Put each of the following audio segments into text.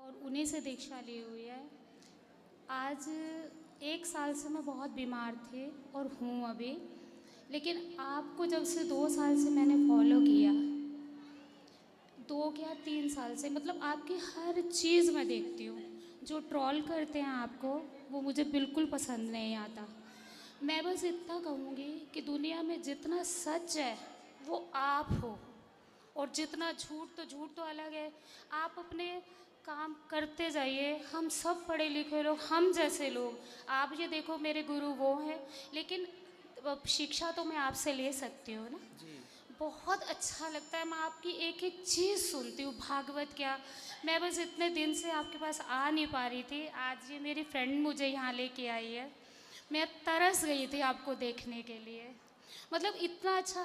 और उन्हीं से दीक्षा ली हुई है। आज 1 साल से मैं बहुत बीमार थी और हूँ अभी, लेकिन आपको जब से 2 साल से मैंने फॉलो किया, 2 या 3 साल से, मतलब आपकी हर चीज़ मैं देखती हूँ। जो ट्रोल करते हैं आपको, वो मुझे बिल्कुल पसंद नहीं आता। मैं बस इतना कहूँगी कि दुनिया में जितना सच है वो आप हो, और जितना झूठ, तो झूठ तो अलग है। आप अपने काम करते जाइए। हम सब पढ़े लिखे लोग, हम जैसे लोग, आप ये देखो मेरे गुरु वो हैं, लेकिन शिक्षा तो मैं आपसे ले सकती हूँ ना। जी। बहुत अच्छा लगता है, मैं आपकी एक एक चीज़ सुनती हूँ, भागवत क्या। मैं बस इतने दिन से आपके पास आ नहीं पा रही थी, आज ये मेरी फ्रेंड मुझे यहाँ लेके आई है। मैं तरस गई थी आपको देखने के लिए। मतलब इतना अच्छा।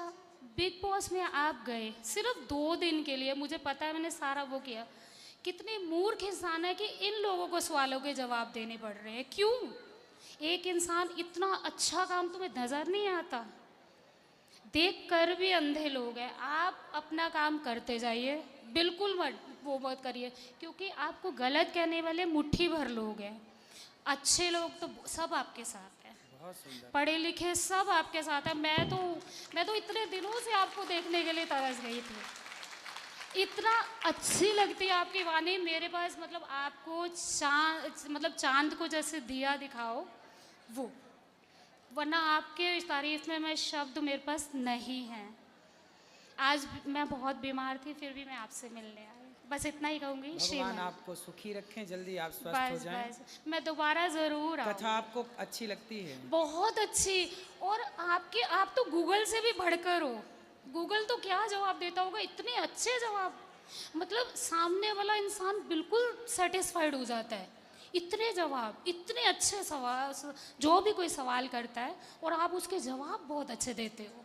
बिग बॉस में आप गए सिर्फ 2 दिन के लिए, मुझे पता है, मैंने सारा वो किया। कितने मूर्ख इंसान है कि इन लोगों को सवालों के जवाब देने पड़ रहे हैं, क्यों? एक इंसान इतना अच्छा काम तुम्हें नज़र नहीं आता? देख कर भी अंधे लोग हैं। आप अपना काम करते जाइए, बिल्कुल मत वो मत करिए, क्योंकि आपको गलत कहने वाले मुट्ठी भर लोग हैं। अच्छे लोग तो सब आपके साथ हैं, बहुत सुंदर। पढ़े लिखे सब आपके साथ हैं। मैं तो इतने दिनों से आपको देखने के लिए तरस गई थी। इतना अच्छी लगती है आपकी वाणी मेरे पास, मतलब आपको चांद को जैसे दिया दिखाओ वो, वरना आपके इस तारीफ में मैं शब्द मेरे पास नहीं है। आज मैं बहुत बीमार थी, फिर भी मैं आपसे मिलने आई। बस इतना ही कहूँगी। भगवान श्रीमान, आपको सुखी रखें, जल्दी आप स्वस्थ हो बस जाएं। बस मैं दोबारा ज़रूर कथा आऊँ। आपको अच्छी लगती है? बहुत अच्छी। और आप तो गूगल से भी बढ़कर हो। गूगल तो क्या जवाब देता होगा, इतने अच्छे जवाब। मतलब सामने वाला इंसान बिल्कुल सेटिस्फाइड हो जाता है। इतने जवाब, इतने अच्छे सवाल, जो भी कोई सवाल करता है और आप उसके जवाब बहुत अच्छे देते हो।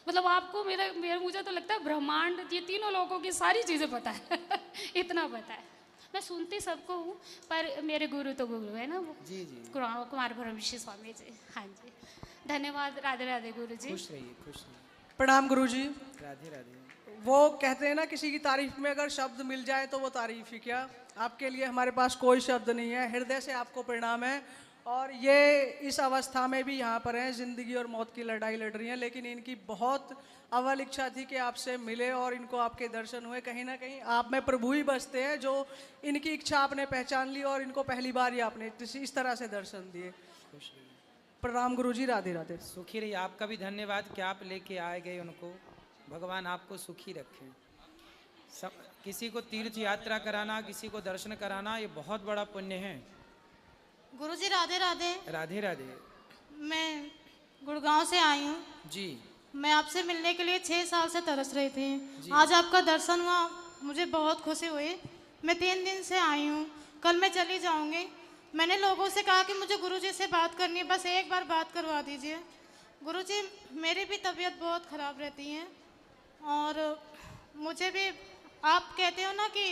मतलब आपको मेरा मेरा मुझे तो लगता है ब्रह्मांड, ये तीनों लोगों की सारी चीज़ें पता है इतना पता है। मैं सुनती सबको हूँ, पर मेरे गुरु तो गुरु है ना वो, जी जी। कुमार परमश्री स्वामी जी। हाँ जी, धन्यवाद। राधे राधे गुरु जी। खुश रहिए, खुश रहिए। प्रणाम गुरुजी। राधे राधे। वो कहते हैं ना, किसी की तारीफ में अगर शब्द मिल जाए तो वो तारीफ ही क्या। आपके लिए हमारे पास कोई शब्द नहीं है, हृदय से आपको प्रणाम है। और ये इस अवस्था में भी यहाँ पर हैं, ज़िंदगी और मौत की लड़ाई लड़ रही हैं, लेकिन इनकी बहुत अव्वल इच्छा थी कि आपसे मिले और इनको आपके दर्शन हुए। कहीं ना कहीं आप में प्रभु ही बसते हैं, जो इनकी इच्छा आपने पहचान ली और इनको पहली बार ही आपने इस तरह से दर्शन दिए। खुश रहिए। प्रणाम गुरुजी, राधे राधे। सुखी रहिए। आपका भी धन्यवाद कि आप लेके आए गए उनको। भगवान आपको सुखी रखें। सब किसी को तीर्थ यात्रा कराना, किसी को दर्शन कराना, ये बहुत बड़ा पुण्य है। गुरुजी राधे राधे। राधे राधे। मैं गुड़गांव से आई हूँ। जी मैं आपसे मिलने के लिए 6 साल से तरस रही जी। थी। आज आपका दर्शन हुआ, मुझे बहुत खुशी हुई। मैं 3 दिन से आई हूँ, कल मैं चली जाऊँगी। मैंने लोगों से कहा कि मुझे गुरुजी से बात करनी है, बस एक बार बात करवा दीजिए। गुरुजी, मेरी भी तबीयत बहुत ख़राब रहती है, और मुझे भी, आप कहते हो ना कि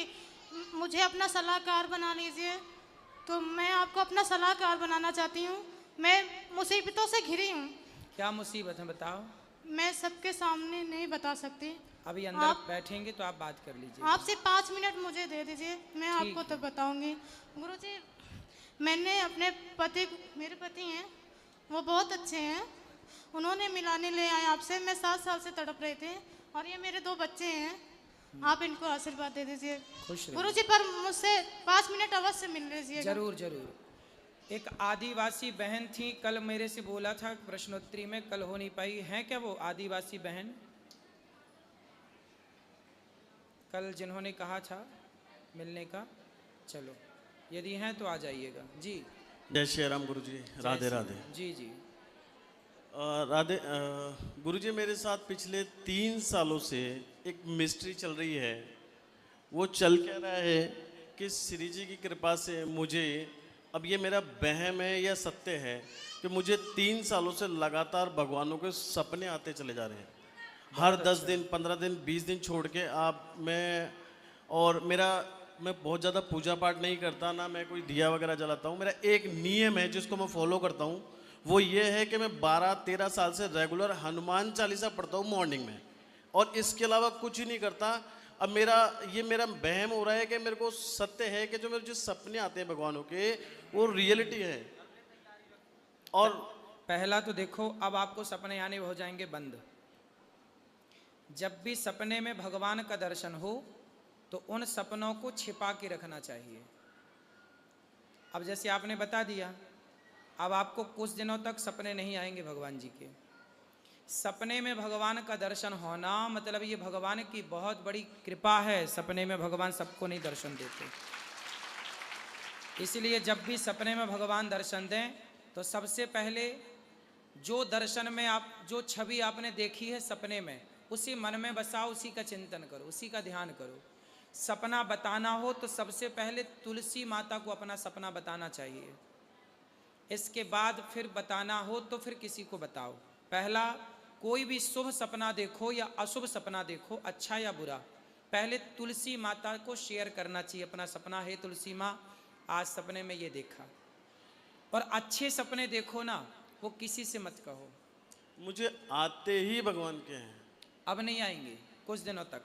मुझे अपना सलाहकार बना लीजिए, तो मैं आपको अपना सलाहकार बनाना चाहती हूँ। मैं मुसीबतों से घिरी हूँ। क्या मुसीबत है बताओ? मैं सबके सामने नहीं बता सकती। अभी अंदर बैठेंगे तो आप बात कर लीजिए। आप सिर्फ 5 मिनट मुझे दे दीजिए, मैं ठीक आपको है। तब बताऊंगी। गुरुजी, मैंने अपने पति, मेरे पति हैं, वो बहुत अच्छे हैं, उन्होंने मिलाने ले आए आपसे। मैं 7 साल से तड़प रहे थे, और ये मेरे 2 बच्चे हैं। आप इनको आशीर्वाद दे दीजिए खुश रहिए। गुरुजी, पर मुझसे 5 मिनट अवश्य मिल लीजिएगा। जरूर जरूर। एक आदिवासी बहन थी, कल मेरे से बोला था प्रश्नोत्तरी में, कल हो नहीं पाई। हैं क्या वो आदिवासी बहन कल जिन्होंने कहा था मिलने का? चलो, यदि हैं तो आ जाइएगा। जी जय श्री राम गुरुजी, राधे राधे। जी जी। राधे। गुरुजी, मेरे साथ पिछले 3 सालों से एक मिस्ट्री चल रही है। वो चल क्या रहा है कि श्री जी की कृपा से मुझे, अब ये मेरा वहम है या सत्य है, कि मुझे 3 सालों से लगातार भगवानों के सपने आते चले जा रहे हैं। हर 10 दिन, 15 दिन, 20 दिन छोड़ के। मैं बहुत ज़्यादा पूजा पाठ नहीं करता, ना मैं कोई दिया वगैरह जलाता हूँ। मेरा एक नियम है जिसको मैं फॉलो करता हूँ, वो ये है कि मैं 12-13 साल से रेगुलर हनुमान चालीसा पढ़ता हूँ मॉर्निंग में, और इसके अलावा कुछ ही नहीं करता। अब ये मेरा वहम हो रहा है कि मेरे को सत्य है कि जो मेरे जो सपने आते हैं भगवानों के वो रियलिटी है। और पहला तो देखो, अब आपको सपने आने हो जाएंगे बंद। जब भी सपने में भगवान का दर्शन हो तो उन सपनों को छिपा के रखना चाहिए। अब जैसे आपने बता दिया, अब आपको कुछ दिनों तक सपने नहीं आएंगे भगवान जी के। सपने में भगवान का दर्शन होना मतलब ये भगवान की बहुत बड़ी कृपा है। सपने में भगवान सबको नहीं दर्शन देते, इसलिए जब भी सपने में भगवान दर्शन दें तो सबसे पहले जो दर्शन में जो छवि आपने देखी है सपने में, उसी मन में बसाओ, उसी का चिंतन करो, उसी का ध्यान करो। सपना बताना हो तो सबसे पहले तुलसी माता को अपना सपना बताना चाहिए। इसके बाद फिर बताना हो तो फिर किसी को बताओ। पहला, कोई भी शुभ सपना देखो या अशुभ सपना देखो, अच्छा या बुरा, पहले तुलसी माता को शेयर करना चाहिए अपना सपना। है तुलसी माँ, आज सपने में ये देखा। और अच्छे सपने देखो ना, वो किसी से मत कहो। मुझे आते ही भगवान के हैं। अब नहीं आएंगे कुछ दिनों तक,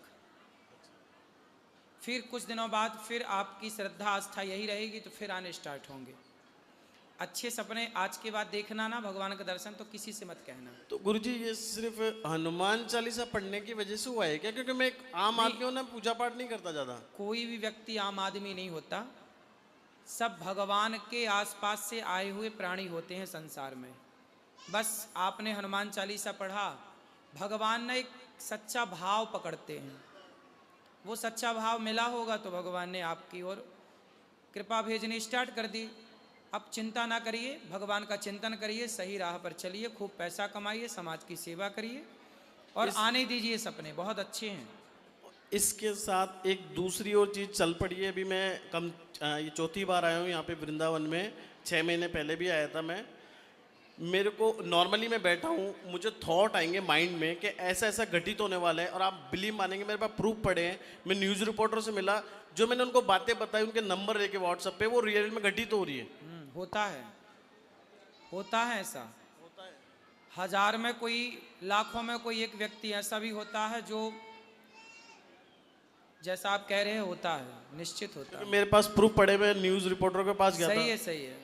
फिर कुछ दिनों बाद फिर आपकी श्रद्धा आस्था यही रहेगी तो फिर आने स्टार्ट होंगे। अच्छे सपने आज के बाद देखना ना भगवान का दर्शन, तो किसी से मत कहना। तो गुरुजी ये सिर्फ हनुमान चालीसा पढ़ने की वजह से हुआ है क्या? क्योंकि मैं एक आम आदमी हूं ना, पूजा पाठ नहीं करता ज्यादा। कोई भी व्यक्ति आम आदमी नहीं होता, सब भगवान के आसपास से आए हुए प्राणी होते हैं संसार में। बस आपने हनुमान चालीसा पढ़ा, भगवान ने एक सच्चा भाव पकड़ते हैं, वो सच्चा भाव मिला होगा तो भगवान ने आपकी ओर कृपा भेजनी स्टार्ट कर दी। अब चिंता ना करिए, भगवान का चिंतन करिए, सही राह पर चलिए, खूब पैसा कमाइए, समाज की सेवा करिए और आने दीजिए सपने, बहुत अच्छे हैं। इसके साथ एक दूसरी और चीज़ चल पड़ी है। अभी मैं ये चौथी बार आया हूँ यहाँ पे वृंदावन में। 6 महीने पहले भी आया था मैं। मेरे को नॉर्मली मैं बैठा हूँ, मुझे थॉट आएंगे माइंड में कि ऐसा ऐसा घटित होने वाला है, और आप बिलीव मानेंगे मेरे पास प्रूफ पड़े हैं। मैं न्यूज़ रिपोर्टर से मिला, जो मैंने उनको बातें बताई उनके नंबर लेके व्हाट्सएप पे, वो रियल में घटित हो रही है। होता है ऐसा होता है। हजार में कोई, लाखों में कोई एक व्यक्ति ऐसा भी होता है जो जैसा आप कह रहे हैं होता है, निश्चित होता है। मेरे पास प्रूफ पड़े, मैं न्यूज रिपोर्टर के पास गया था। सही है।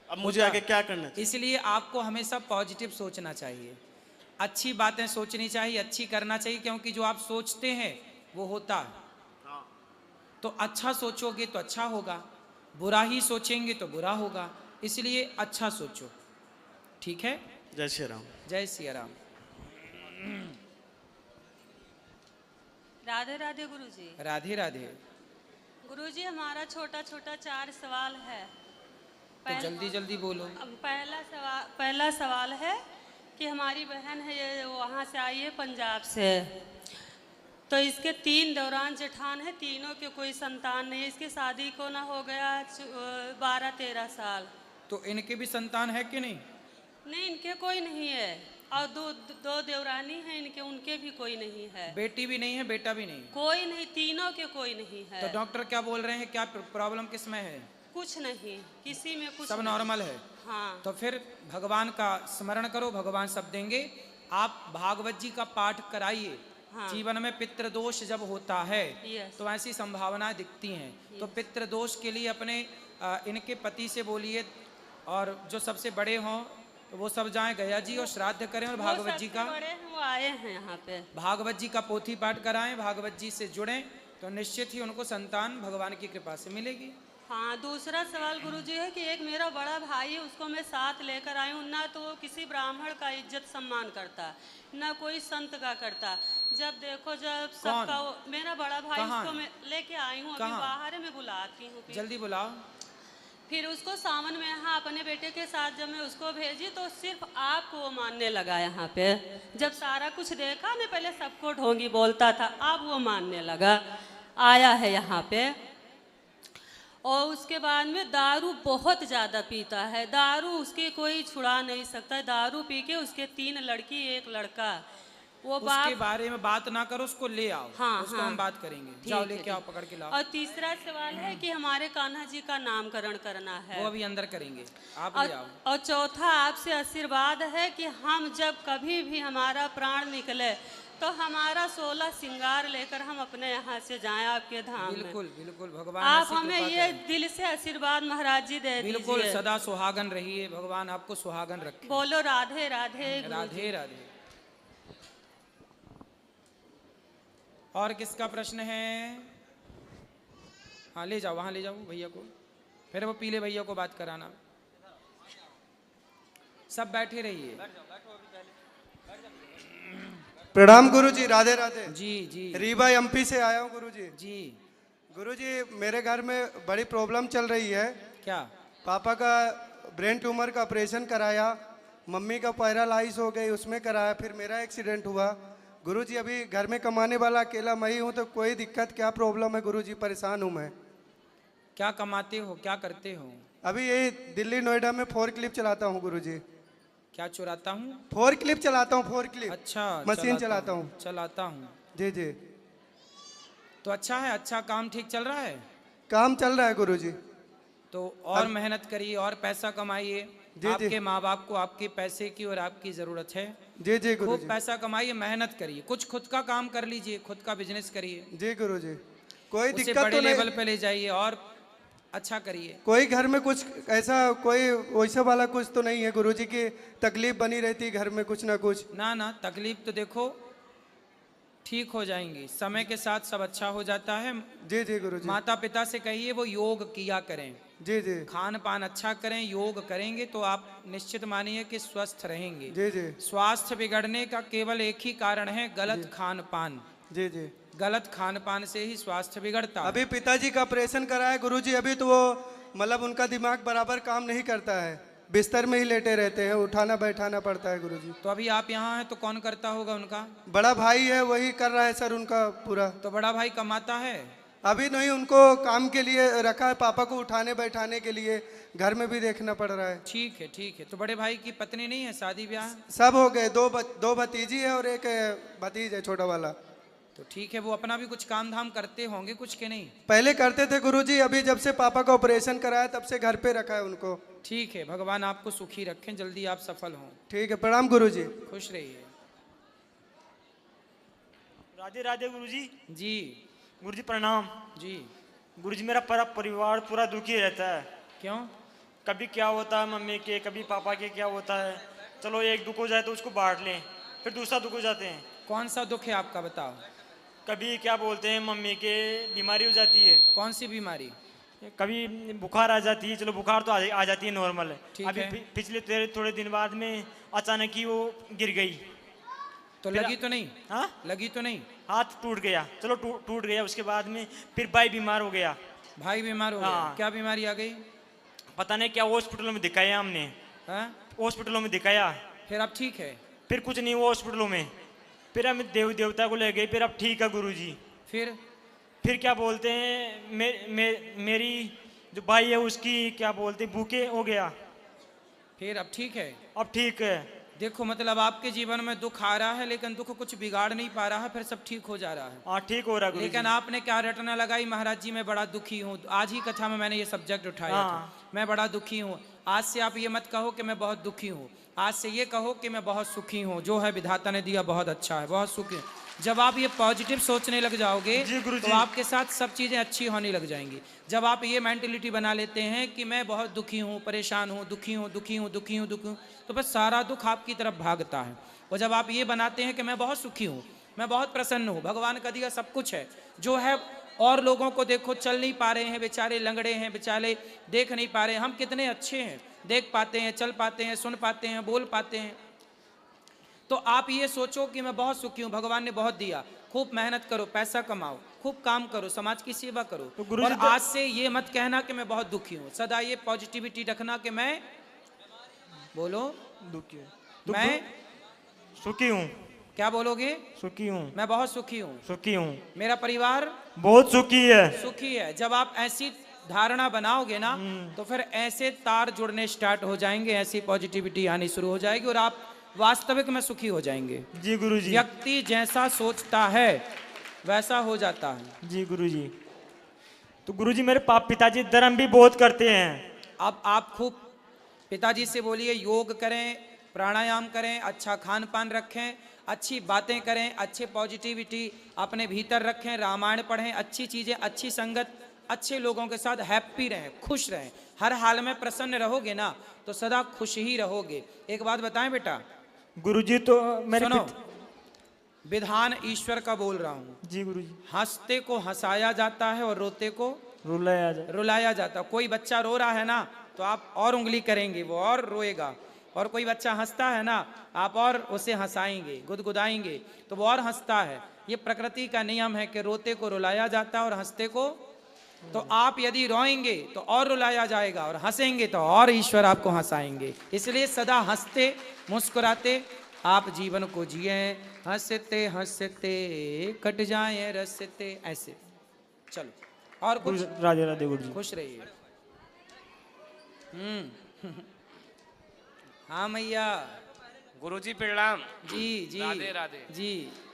अब मुझे आगे क्या करना चाहिए? इसलिए आपको हमेशा पॉजिटिव सोचना चाहिए, अच्छी बातें सोचनी चाहिए, अच्छी करना चाहिए, क्योंकि जो आप सोचते हैं वो होता है। तो अच्छा सोचोगे तो अच्छा होगा, बुरा ही सोचेंगे तो बुरा होगा। इसलिए अच्छा सोचो, ठीक है? जय श्री राम। जय सिया राम। राधे राधे गुरुजी। राधे राधे। गुरुजी, हमारा छोटा छोटा 4 सवाल है। तो जल्दी जल्दी बोलो। पहला सवाल है कि हमारी बहन है, ये वहाँ से आई है पंजाब से, तो इसके 3 दौरान जेठान है, तीनों के कोई संतान नहीं। इसकी शादी को ना हो गया 12-13 साल। तो इनके भी संतान है कि नहीं? नहीं, इनके कोई नहीं है। और दो देवरानी हैं इनके, उनके भी कोई नहीं है। बेटी भी नहीं है, बेटा भी नहीं? कोई नहीं, तीनों के कोई नहीं है। तो डॉक्टर क्या बोल रहे हैं, क्या प्रॉब्लम किस में है? कुछ नहीं, किसी में कुछ सब नहीं। नॉर्मल है। हाँ। तो फिर भगवान का स्मरण करो, भगवान सब देंगे। आप भागवत जी का पाठ कराइए। हाँ। जीवन में पितृदोष जब होता है यस। तो ऐसी संभावनाएं दिखती हैं। तो पितृदोष के लिए अपने इनके पति से बोलिए, और जो सबसे बड़े हों तो वो सब जाएं गया जी और श्राद्ध करें, और भागवत जी का, बड़े हैं वो आए हैं यहाँ पे, भागवत जी का पोथी पाठ कराएं, भागवत जी से जुड़ें, तो निश्चित ही उनको संतान भगवान की कृपा से मिलेगी। हाँ। दूसरा सवाल गुरुजी है कि एक मेरा बड़ा भाई है, उसको मैं साथ लेकर आई हूँ। ना तो वो किसी ब्राह्मण का इज्जत सम्मान करता, ना कोई संत का करता। जब देखो जब सबका मेरा बड़ा भाई, उसको मैं लेके आई हूँ, अभी बाहर है, मैं बुलाती हूँ। जल्दी बुलाओ। फिर उसको सावन में यहाँ अपने बेटे के साथ जब मैं उसको भेजी तो सिर्फ आपको वो मानने लगा यहाँ पे। जब सारा कुछ देखा, मैं पहले सबको ढोंगी बोलता था, अब वो मानने लगा, आया है यहाँ पे। और उसके बाद में दारू बहुत ज़्यादा पीता है, दारू उसकी कोई छुड़ा नहीं सकता। दारू पी के उसके 3 लड़की 1 लड़का। वो उसके बारे में बात ना करो, उसको ले आओ। हाँ, उसको हाँ, हम बात करेंगे। जाओ लेके आओ, पकड़ के लाओ। और तीसरा सवाल है कि हमारे कान्हा जी का नामकरण करना है, वो अभी अंदर करेंगे, आप ले आओ। और चौथा आपसे आशीर्वाद है कि हम जब कभी भी हमारा प्राण निकले तो हमारा 16 श्रृंगार लेकर हम अपने यहाँ से जाएं आपके धाम में। बिल्कुल बिल्कुल, भगवान आप ऐसी हमें कृपा ये करें। दिल से आशीर्वाद महाराज जी दे बिल्कुल, दीजिए। सदा सुहागन रहिए, भगवान आपको सुहागन रखे। बोलो राधे राधे गुरुजी। राधे राधे। और किसका प्रश्न है? हाँ ले जाओ, वहां ले जाओ भैया को, फिर वो पीले भैया को बात कराना। सब बैठे रहिए। प्रणाम गुरुजी, राधे राधे। जी जी रीवा एमपी से आया हूँ गुरुजी। जी। गुरुजी मेरे घर में बड़ी प्रॉब्लम चल रही है। क्या? पापा का ब्रेन ट्यूमर का ऑपरेशन कराया, मम्मी का पैरालाइज हो गई उसमें कराया, फिर मेरा एक्सीडेंट हुआ। गुरुजी अभी घर में कमाने वाला अकेला मैं ही हूँ, तो कोई दिक्कत क्या प्रॉब्लम है गुरुजी? परेशान हूँ मैं। क्या कमाते हो, क्या करते हो? अभी यही दिल्ली नोएडा में 4 क्लिप चलाता हूँ गुरुजी। क्या चुराता हूँ? 4 क्लिप चलाता हूँ, 4 क्लिप। अच्छा, मशीन चलाता हूँ। चलाता हूँ। जी जी। तो अच्छा है, अच्छा काम ठीक चल रहा है। काम चल रहा है गुरुजी। तो और मेहनत करिए और पैसा कमाइए। जी। आपके माँ बाप को आपके पैसे की और आपकी जरूरत है। जी जी खूब गुरुजी। पैसा कमाइए, मेहनत करिए, कुछ खुद का काम कर लीजिए, खुद का बिजनेस करिए, जी गुरुजी। कोई उसे दिक्कत बड़े तो लेवल नहीं? पे ले जाइए और अच्छा करिए। कोई घर में कुछ ऐसा कोई वैसा वाला कुछ तो नहीं है गुरुजी की तकलीफ बनी रहती घर में कुछ ना कुछ? ना ना, तकलीफ तो देखो ठीक हो जाएंगी, समय के साथ सब अच्छा हो जाता है। जी जी गुरुजी। माता पिता से कहिए वो योग किया करें, जी जी। खान पान अच्छा करें, योग करेंगे तो आप निश्चित मानिए कि स्वस्थ रहेंगे। जी जी। स्वास्थ्य बिगड़ने का केवल एक ही कारण है, गलत खान पान। जी जी। गलत खान पान से ही स्वास्थ्य बिगड़ता है। अभी पिताजी का ऑपरेशन कराया गुरुजी, अभी तो वो मतलब उनका दिमाग बराबर काम नहीं करता है, बिस्तर में ही लेटे रहते हैं, उठाना बैठाना पड़ता है गुरुजी। तो अभी आप यहाँ हैं तो कौन करता होगा उनका? बड़ा भाई है वही कर रहा है सर उनका पूरा। तो बड़ा भाई कमाता है? अभी नहीं, उनको काम के लिए रखा है, पापा को उठाने बैठाने के लिए, घर में भी देखना पड़ रहा है। ठीक है ठीक है। तो बड़े भाई की पत्नी नहीं है, शादी ब्याह? सब हो गए, दो भतीजी है और एक भतीज है छोटा वाला। तो ठीक है, वो अपना भी कुछ काम धाम करते होंगे कुछ के नहीं? पहले करते थे गुरुजी, अभी जब से पापा का ऑपरेशन कराया तब से घर पे रखा है उनको। ठीक है, भगवान आपको सुखी रखें, जल्दी आप सफल हों। ठीक है, प्रणाम गुरुजी। खुश रहिए। राधे राधे गुरुजी। जी गुरुजी प्रणाम। जी। गुरुजी मेरा पूरा परिवार पूरा दुखी रहता है। क्यों? कभी क्या होता है मम्मी के, कभी पापा के क्या होता है। चलो एक दुख हो जाए तो उसको बांट लें, फिर दूसरा दुख हो जाते हैं। कौन सा दुख है आपका, बताओ। कभी क्या बोलते हैं मम्मी के बीमारी हो जाती है। कौन सी बीमारी? कभी बुखार आ जाती है, चलो बुखार तो आ जाती है नॉर्मल है। ठीक अभी है। पिछले थोड़े दिन बाद में अचानक ही वो गिर गई। तो फिर- लगी तो नहीं? हाँ, लगी तो नहीं? हाथ टूट गया, चलो टूट गया। उसके बाद में फिर भाई बीमार हो गया। भाई बीमार हो गया? हाँ। क्या बीमारी आ गई? पता नहीं क्या हॉस्पिटलों में दिखाया हमने, हाँ? हॉस्पिटलों में दिखाया, फिर अब ठीक है? फिर कुछ नहीं हुआ हॉस्पिटलों में। फिर हम देवता को ले गए, फिर अब ठीक है गुरुजी। फिर क्या बोलते हैं मेरी जो भाई है उसकी क्या बोलते हैं भूखे हो गया। फिर अब ठीक है? अब ठीक है। देखो मतलब आपके जीवन में दुख आ रहा है लेकिन दुख कुछ बिगाड़ नहीं पा रहा है, फिर सब ठीक हो जा रहा है। हाँ ठीक हो रहा है लेकिन आपने क्या रटना लगाई, महाराज जी मैं बड़ा दुखी हूँ। आज ही कथा में मैंने ये सब्जेक्ट उठाया था, मैं बड़ा दुखी हूँ। आज से आप ये मत कहो कि मैं बहुत दुखी हूँ, आज से ये कहो कि मैं बहुत सुखी हूँ। जो है विधाता ने दिया बहुत अच्छा है, बहुत सुखी हूँ। जब आप ये पॉजिटिव सोचने लग जाओगे तो आपके साथ सब चीज़ें अच्छी होने लग जाएंगी। जब आप ये मेंटलिटी बना लेते हैं कि मैं बहुत दुखी हूँ, परेशान हूँ, दुखी हूँ, दुखी हूँ, दुखी हूँ, दुखी हूँ, तो बस सारा दुख आपकी तरफ भागता है। और जब आप ये बनाते हैं कि मैं बहुत सुखी हूँ, मैं बहुत प्रसन्न हूँ, भगवान का दिया सब कुछ है, जो है और लोगों को देखो चल नहीं पा रहे हैं, बेचारे लंगड़े हैं, बेचारे देख नहीं पा रहे हैं, हम कितने अच्छे हैं, देख पाते हैं, चल पाते हैं, सुन पाते हैं, बोल पाते हैं। तो आप ये सोचो कि मैं बहुत सुखी हूँ, भगवान ने बहुत दिया, खूब मेहनत करो, पैसा कमाओ, खूब काम करो, समाज की सेवा करो। तो और आज से ये मत कहना कि मैं बहुत दुखी हूँ, सदा ये पॉजिटिविटी रखना कि मैं, बोलो, दुखी हूँ, मैं सुखी हूँ। क्या बोलोगे? सुखी हूँ, मैं बहुत सुखी हूँ, सुखी हूँ, मेरा परिवार बहुत सुखी है। सुखी है। जब आप ऐसी धारणा बनाओगे ना तो फिर ऐसे तार जुड़ने स्टार्ट हो जाएंगे, ऐसी पॉजिटिविटी आनी शुरू हो जाएगी और आप वास्तविक में सुखी हो जाएंगे। जी गुरुजी। व्यक्ति जैसा सोचता है वैसा हो जाता है। जी गुरुजी। तो गुरुजी मेरे पिताजी धर्म भी बहुत करते हैं। अब आप खूब पिताजी से बोलिए योग करें, प्राणायाम करें, अच्छा खान पान रखें, अच्छी बातें करें, अच्छे पॉजिटिविटी अपने भीतर रखें, रामायण पढ़ें, अच्छी चीज़ें, अच्छी संगत, अच्छे लोगों के साथ हैप्पी रहें, खुश रहें। हर हाल में प्रसन्न रहोगे ना तो सदा खुश ही रहोगे। एक बात बताएं बेटा, गुरुजी तो मेरे सुनो, विधान ईश्वर का बोल रहा हूँ। जी गुरुजी। हंसते को हंसाया जाता है और रोते को रुलाया जाए। रुलाया जाता है। कोई बच्चा रो रहा है ना तो आप और उंगली करेंगे, वो और रोएगा, और कोई बच्चा हंसता है ना आप और उसे हंसाएंगे, गुदगुदाएंगे तो वो और हंसता है। ये प्रकृति का नियम है कि रोते को रुलाया जाता है और हंसते को, तो आप यदि रोएंगे तो और रुलाया जाएगा और हंसेंगे तो और ईश्वर आपको हंसाएंगे। इसलिए सदा हंसते मुस्कुराते आप जीवन को जिए, हंसते हंसते कट जाए रसते, ऐसे चलो। और कुछ? राधे राधे गुरुजी। खुश रहिए। हाँ मैया। गुरुजी प्रणाम। जी जी राधे राधे। जी।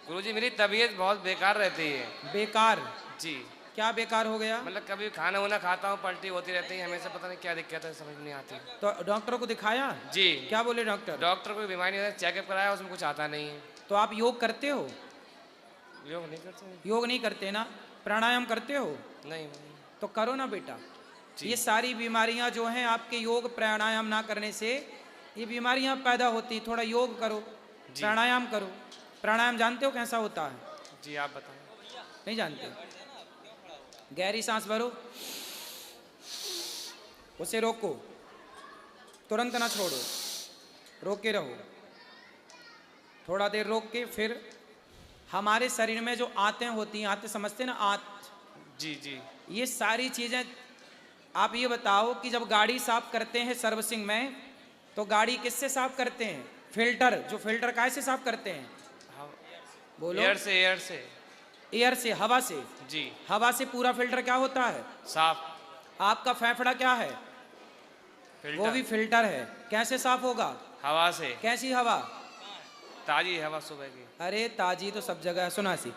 गुरुजी मेरी तबीयत बहुत बेकार रहती है। बेकार? जी। क्या बेकार हो गया? मतलब कभी खाना वाना खाता हूँ, पलटी होती रहती है हमेशा, पता नहीं क्या दिक्कत है, समझ नहीं आती। तो डॉक्टर को दिखाया? जी। क्या बोले डॉक्टर? डॉक्टर को बीमारी नहीं है, चेकअप कराया, उसमें कुछ आता नहीं है। तो आप योग करते हो? योग नहीं करते। योग नहीं करते ना? प्राणायाम करते हो? नहीं। तो करो ना बेटा। ये सारी बीमारियां जो हैं आपके योग प्राणायाम ना करने से ये बीमारियां पैदा होती। थोड़ा योग करो, प्राणायाम करो। प्राणायाम जानते हो कैसा होता है? जी आप बताएं। नहीं जानते? गहरी सांस भरो, उसे रोको, तुरंत ना छोड़ो, रोके रहो, थोड़ा देर रोक के फिर हमारे शरीर में जो आंतें होती हैं, आंतें समझते ना, आंत, जी जी। ये सारी चीजें, आप ये बताओ कि जब गाड़ी साफ करते हैं सर्विसिंग में तो गाड़ी किससे साफ करते हैं? फिल्टर, जो फिल्टर काय से साफ करते हैं? बोलो। एयर से। एयर से। एयर से, हवा से। जी। हवा से पूरा फिल्टर क्या होता है? साफ। आपका फेफड़ा क्या है? फिल्टर। वो भी फिल्टर है। कैसे साफ होगा? हवा से। कैसी हवा? ताजी हवा सुबह की। अरे ताजी तो सब जगह है, सुना सी।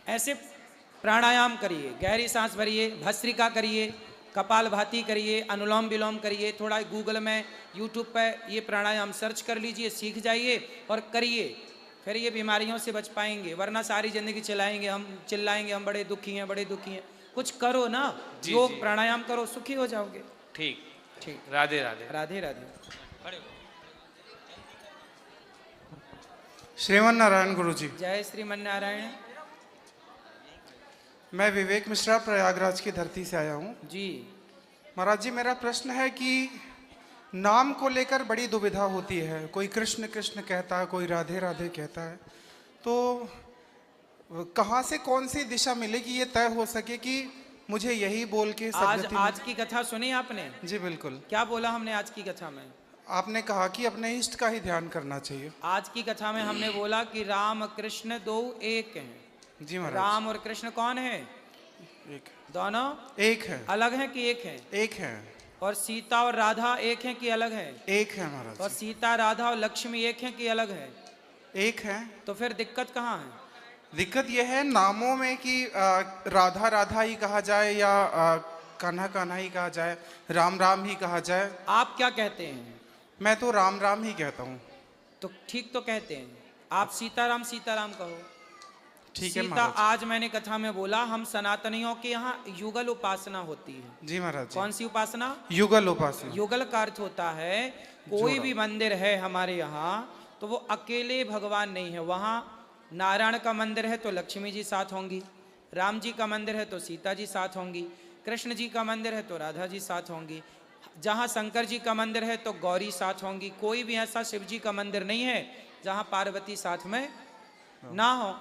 ऐसे प्राणायाम करिए, गहरी सांस भरिए, भस्त्रिका करिए, कपालभाति करिए, अनुलोम विलोम करिए। थोड़ा गूगल में, यूट्यूब पर ये प्राणायाम सर्च कर लीजिए, सीख जाइए और करिए, फिर ये बीमारियों से बच पाएंगे। वरना सारी जिंदगी चिल्लाएंगे हम बड़े दुखी हैं, बड़े दुखी हैं। कुछ करो ना, योग प्राणायाम करो, सुखी हो जाओगे। ठीक ठीक। राधे राधे। राधे राधे। श्रीमन नारायण गुरु जी। जय श्रीमन नारायण। मैं विवेक मिश्रा प्रयागराज की धरती से आया हूँ जी। महाराज जी, मेरा प्रश्न है कि नाम को लेकर बड़ी दुविधा होती है। कोई कृष्ण कृष्ण कहता है, कोई राधे राधे कहता है। तो कहाँ से कौन सी दिशा मिले कि ये तय हो सके कि मुझे यही बोल के आज की कथा सुनी आपने? जी बिल्कुल। क्या बोला हमने आज की कथा में? आपने कहा कि अपने इष्ट का ही ध्यान करना चाहिए। आज की कथा में हमने बोला कि राम कृष्ण दो एक हैं। जी महाराज। राम और कृष्ण कौन है? एक। दोनों एक है। अलग हैं कि एक हैं? एक है। और सीता और राधा एक हैं कि अलग हैं? एक है महाराज। और सीता, राधा और लक्ष्मी एक हैं कि अलग हैं? एक है। तो फिर दिक्कत कहाँ है? दिक्कत यह है नामों में कि राधा राधा ही कहा जाए या कान्हा कान्हा ही कहा जाए, राम राम ही कहा जाए। आप क्या कहते हैं? मैं तो राम राम ही कहता हूँ। तो ठीक तो कहते हैं आप, सीताराम सीताराम कहो। ठीक है सीता, महाराज। आज मैंने कथा में बोला हम सनातनियों के यहाँ युगल उपासना होती है। जी महाराज। कौन सी उपासना? युगल उपासना। युगल का अर्थ होता है कोई भी मंदिर है हमारे यहाँ तो वो अकेले भगवान नहीं है। वहाँ नारायण का मंदिर है तो लक्ष्मी जी साथ होंगी, राम जी का मंदिर है तो सीता जी साथ होंगी, कृष्ण जी का मंदिर है तो राधा जी साथ होंगी, जहाँ शंकर जी का मंदिर है तो गौरी साथ होंगी। कोई भी ऐसा शिव जी का मंदिर नहीं है जहाँ पार्वती साथ में ना हो।